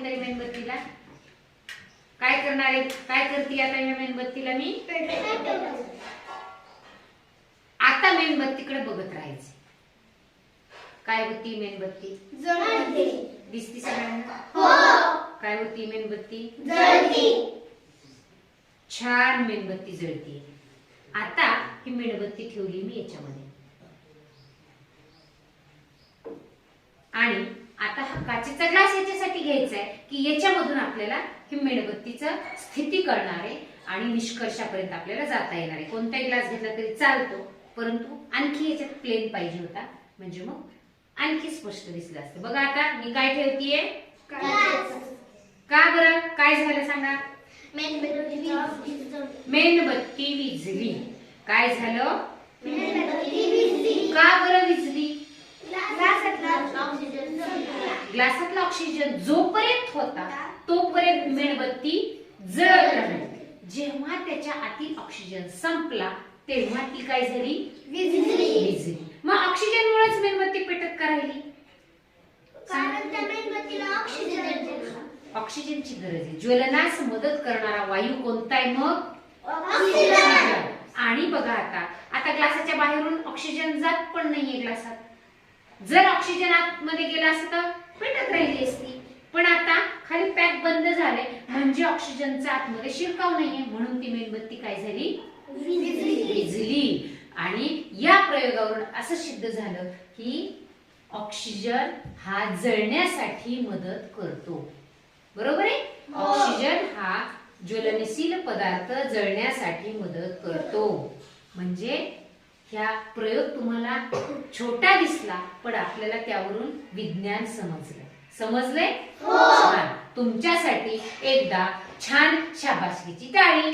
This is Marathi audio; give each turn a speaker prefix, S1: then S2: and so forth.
S1: कोणतरी मेणबत्तीला? काय करणार आहे? काय करते आता या मेणबत्तीला मी? आता मेणबत्तीकडे बघत राहायचं. काय होती मेणबत्ती?
S2: जळती.
S1: दिसती सगळ्यांना?
S2: हो.
S1: काय होती मेणबत्ती?
S2: जळती.
S1: छान मेणबत्ती जळती. आता ही मेणबत्ती ठेवली मी याच्यामध्ये आणि आता हा काचेचा ग्लास याच्यासाठी घ्यायचा आहे की याच्यामधून आपल्याला ही मेणबत्तीचं स्थिती कळणार आहे आणि निष्कर्षापर्यंत आपल्याला जाता येणार आहे. कोणताही ग्लास घेतला तरी चालतो, परंतु आणखी याच्यात प्लेन पाहिजे होता, म्हणजे मग आणखी स्पष्ट दिसलं असतं. बघा आता मी काय ठेवतीये? का बरं? काय झालं सांगा? मेणबत्ती विझली. काय झालं? का बरं विझली? ग्लासातला ऑक्सिजन जोपर्यंत होता तोपर्यंत मेणबत्ती जळत राहिली. जेव्हा त्याच्या आतील ऑक्सिजन संपला तेव्हा ती काय झाली? विझली. मग ऑक्सिजन मुळेच मेणबत्ती पेटत का राहिली? ऑक्सिजनची गरज आहे. ज्वलनास मदत करणारा वायू कोणता आहे मग? ऑक्सिजन. आणि बघा आता ग्लासाच्या बाहेरून ऑक्सिजन जात पण नाहीये ग्लासात. जर ऑक्सिजन आतमध्ये गेला असतं तर पेटत राहिली असती, पण आता खाली पॅक बंद झाले म्हणजे ऑक्सिजनचा आतमध्ये शिरकाव नाहीये, म्हणून ती मेणबत्ती काय झाली? विझली. आणि या प्रयोगावरून असं सिद्ध झालं की ऑक्सिजन हा जळण्यासाठी मदत करतो. बरोबर आहे? ऑक्सिजन हा ज्वलनशील पदार्थ जळण्यासाठी मदत करतो. म्हणजे ह्या प्रयोग तुम्हाला छोटा दिसला, पण आपल्याला त्यावरून विज्ञान समजलं. समजले? छान. तुमच्यासाठी एकदा छान शाबासकीची टाळी.